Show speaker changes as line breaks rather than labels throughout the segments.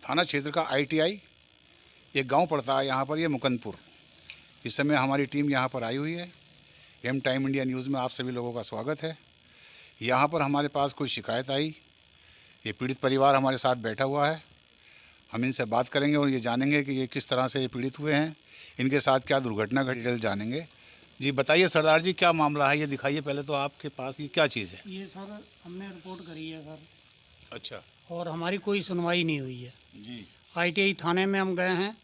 थाना क्षेत्र का ITI एक गांव पड़ता है यहाँ पर, ये मुकंदपुर। इस समय हमारी टीम यहाँ पर आई हुई है। एम टाइम इंडिया न्यूज़ में आप सभी लोगों का स्वागत है। यहाँ पर हमारे पास कोई शिकायत आई, ये पीड़ित परिवार हमारे साथ बैठा हुआ है। हम इनसे बात करेंगे और ये जानेंगे कि ये किस तरह से ये पीड़ित हुए हैं, इनके साथ क्या दुर्घटना घटी, जानेंगे। जी बताइए सरदार जी, क्या मामला है, ये दिखाइए पहले तो आपके पास ये क्या चीज़ है।
ये सर हमने रिपोर्ट करी है सर।
अच्छा।
और हमारी कोई सुनवाई नहीं हुई है।
जी।
ITI थाने में हम गए हैं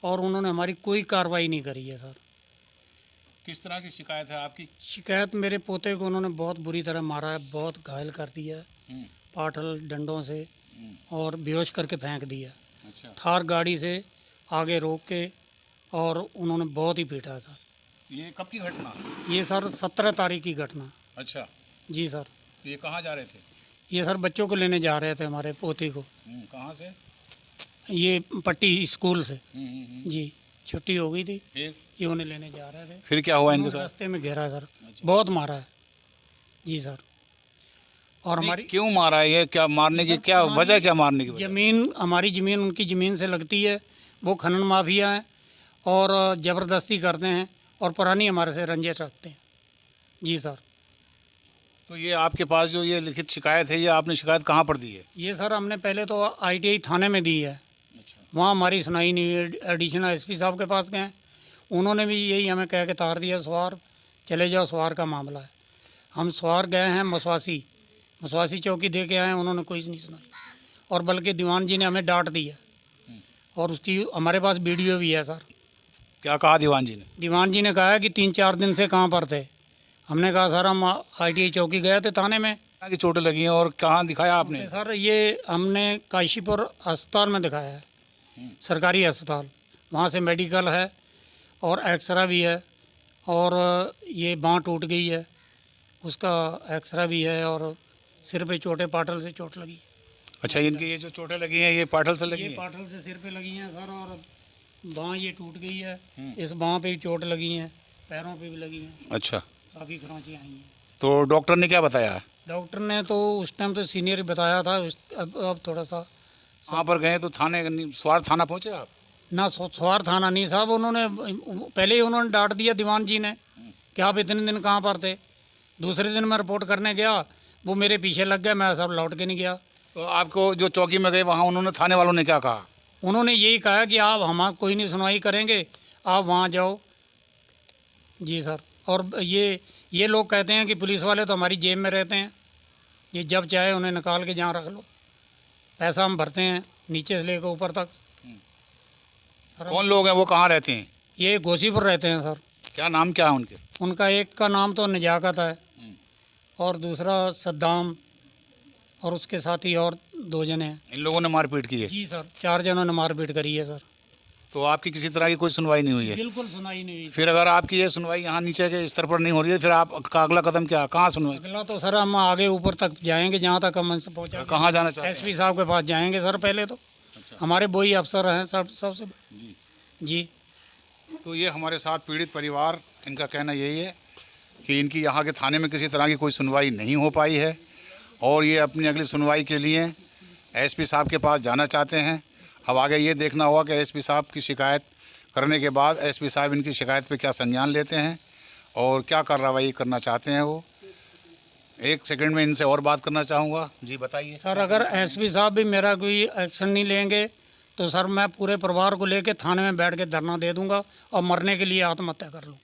और उन्होंने हमारी कोई कार्रवाई नहीं करी है सर।
किस तरह की शिकायत है आपकी?
शिकायत, मेरे पोते को उन्होंने बहुत बुरी तरह मारा है, बहुत घायल कर दिया है, पाटल डंडों से और बेहोश करके फेंक दिया।
अच्छा।
थार गाड़ी से आगे रोक के और उन्होंने बहुत ही पीटा है सर।
ये कब की घटना?
ये सर 17 तारीख की घटना।
अच्छा।
जी सर।
ये कहाँ जा रहे थे?
ये सर बच्चों को लेने जा रहे थे, हमारे पोती को।
कहाँ से?
ये पट्टी स्कूल से। जी, छुट्टी हो गई थी,
फिर
ये उन्हें लेने जा रहे थे।
फिर क्या हुआ इनके साथ?
रास्ते में घेरा है सर।
अच्छा।
बहुत मारा है जी सर। और हमारी
क्यों मारा है? ये क्या मारने की क्या वजह, क्या मारने की वजह?
ज़मीन, हमारी ज़मीन उनकी ज़मीन से लगती है। वो खनन माफिया हैं और ज़बरदस्ती करते हैं और पुरानी हमारे से रंजिश रखते हैं। जी सर।
तो ये आपके पास जो ये लिखित शिकायत है, ये आपने शिकायत कहाँ पर दी है?
ये सर हमने पहले तो ITI थाने में दी है।
अच्छा।
वहाँ हमारी सुनाई नहीं हुई। एडिशनल SP साहब के पास गए, उन्होंने भी यही हमें कह के तार दिया, स्वार चले जाओ, स्वार का मामला है। हम स्वार गए हैं, मसवासी चौकी दे के आए हैं, उन्होंने कोई नहीं सुनाई। और बल्कि दीवान जी ने हमें डांट दिया और उसकी हमारे पास वीडियो भी है सर।
क्या कहा दीवान जी ने?
दीवान जी ने कहा है कि 3-4 दिन से कहाँ पर थे। हमने कहा सर हम ITI चौकी गए थे थाने में।
की चोटें लगी हैं और कहाँ दिखाया आपने?
सर ये हमने काशीपुर अस्पताल में दिखाया है, सरकारी अस्पताल। वहाँ से मेडिकल है और एक्सरा भी है और ये बाँह टूट गई है, उसका एक्सरा भी है और सिर पे चोटें, पाटल से चोट लगी।
अच्छा, इनकी ये जो चोटें लगी हैं ये पाटल से लगी
ये
हैं?
पाटल से सिर पे लगी हैं सर और बाँह ये टूट गई है। इस बाँह पे भी चोट लगी हैं, पैरों पे भी लगी हैं।
अच्छा।
काफ़ी खरोंचियाँ आई हैं।
तो डॉक्टर ने क्या बताया?
डॉक्टर ने तो उस टाइम तो सीनियर बताया था, अब थोड़ा सा।
वहाँ पर गए तो थाने, स्वार थाना पहुँचे आप?
ना स्वार थाना नहीं साहब, उन्होंने पहले ही उन्होंने डांट दिया दीवान जी ने कि आप इतने दिन कहाँ पर थे। दूसरे दिन मैं रिपोर्ट करने गया, वो मेरे पीछे लग गया, मैं सब लौट के नहीं गया।
तो आपको जो चौकी में गए वहाँ उन्होंने, थाने वालों ने क्या कहा?
उन्होंने यही कहा कि आप हम कोई नहीं सुनवाई करेंगे, आप वहाँ जाओ। जी सर। और ये लोग कहते हैं कि पुलिस वाले तो हमारी जेब में रहते हैं, ये जब चाहे उन्हें निकाल के जहाँ रख लो, पैसा हम भरते हैं नीचे से लेकर ऊपर तक।
कौन लोग हैं, वो कहाँ रहते हैं?
ये घोसीपुर रहते हैं सर।
क्या नाम क्या है उनके?
उनका एक का नाम तो नजाकत है और दूसरा सद्दाम और उसके साथ ही और 2 जने हैं।
इन लोगों ने मारपीट की है?
जी सर, 4 जनों ने मारपीट करी है सर।
तो आपकी किसी तरह की कोई सुनवाई नहीं हुई है?
बिल्कुल सुनाई नहीं हुई।
फिर अगर आपकी ये सुनवाई यहाँ नीचे के स्तर पर नहीं हो रही है, फिर आपका अगला कदम क्या, कहाँ सुनवाई?
अगला तो सर हम आगे ऊपर तक जाएंगे, जहाँ तक हम से पहुँचा।
कहाँ जाना चाहते हैं?
SP साहब के पास जाएंगे सर पहले तो।
अच्छा।
हमारे वही अफसर हैं सब, सबसे।
जी।
जी।
तो ये हमारे साथ पीड़ित परिवार, इनका कहना यही है कि इनकी यहाँ के थाने में किसी तरह की कोई सुनवाई नहीं हो पाई है और ये अपनी अगली सुनवाई के लिए SP साहब के पास जाना चाहते हैं। अब आगे ये देखना होगा कि SP साहब की शिकायत करने के बाद SP साहब इनकी शिकायत पे क्या संज्ञान लेते हैं और क्या कार्रवाई करना चाहते हैं वो। 1 सेकंड में इनसे और बात करना चाहूँगा। जी बताइए
सर, अगर SP साहब भी मेरा कोई एक्शन नहीं लेंगे तो सर मैं पूरे परिवार को लेकर थाने में बैठ के धरना दे दूंगा और मरने के लिए आत्महत्या कर लूँ।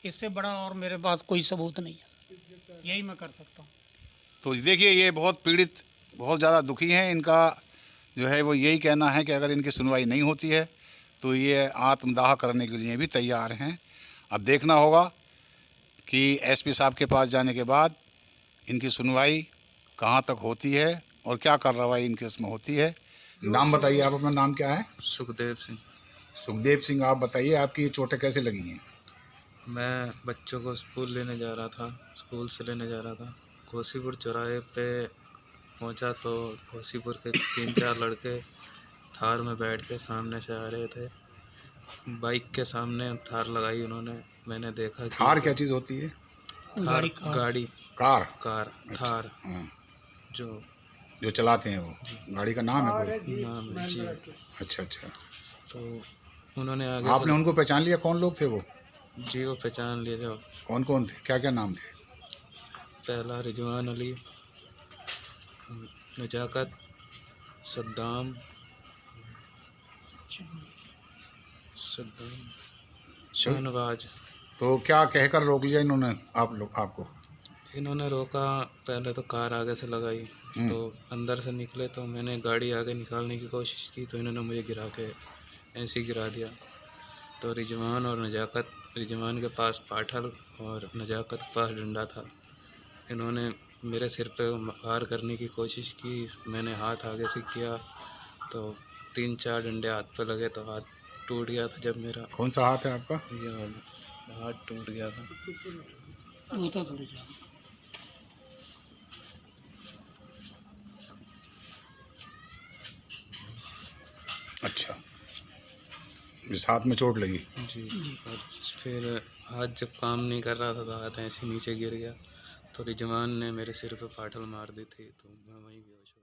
इससे बड़ा और मेरे पास कोई सबूत नहीं है, यही मैं कर सकता हूँ।
तो देखिए, ये बहुत पीड़ित, बहुत ज़्यादा दुखी हैं। इनका जो है वो यही कहना है कि अगर इनकी सुनवाई नहीं होती है तो ये आत्मदाह करने के लिए भी तैयार हैं। अब देखना होगा कि SP साहब के पास जाने के बाद इनकी सुनवाई कहाँ तक होती है और क्या कार्रवाई इनके इसमें होती है। नाम बताइए आप, अपना नाम क्या है?
सुखदेव सिंह।
सुखदेव सिंह, आप बताइए आपकी ये चोटें कैसे लगी हैं?
मैं बच्चों को स्कूल लेने जा रहा था, स्कूल से लेने जा रहा था। घोसीपुर चौराहे पे पहुंचा तो घोसीपुर के 3-4 लड़के थार में बैठ के सामने से आ रहे थे। बाइक के सामने थार लगाई उन्होंने। मैंने देखा कि
थार क्या चीज़ होती है?
थार गाड़ी,
कार।
कार थार, जो
जो चलाते हैं वो, गाड़ी का नाम है कोई?
नाम है जी।
अच्छा अच्छा।
तो उन्होंने आगे
आपने उनको पहचान लिया, कौन लोग थे वो?
जी वो पहचान लिए थे।
कौन कौन थे, क्या क्या नाम थे?
पहला रिजवान अली, नजाकत, सद्दाम, शाहनवाज।
तो क्या कहकर रोक लिया इन्होंने आपको?
इन्होंने रोका, पहले तो कार आगे से लगाई, तो अंदर से निकले तो मैंने गाड़ी आगे निकालने की कोशिश की, तो इन्होंने मुझे गिरा के ऐसे ही गिरा दिया। तो रिजवान और नजाकत, रिजवान के पास पाठल और नजाकत के पास डंडा था। इन्होंने मेरे सिर पे वार करने की कोशिश की, मैंने हाथ आगे से किया तो 3-4 डंडे हाथ पे लगे, तो हाथ टूट गया था। जब मेरा
कौन सा हाथ है आपका?
ये वाला हाथ टूट गया था।
वो तो थोड़ी सी
अच्छा, इस हाथ में चोट लगी?
जी। और फिर हाथ जब काम नहीं कर रहा था तो हाथ ऐसे नीचे गिर गया, तो रिजवान ने मेरे सिर पे पाठल मार दी थी, तो मैं वहीं बेहोश हो गया।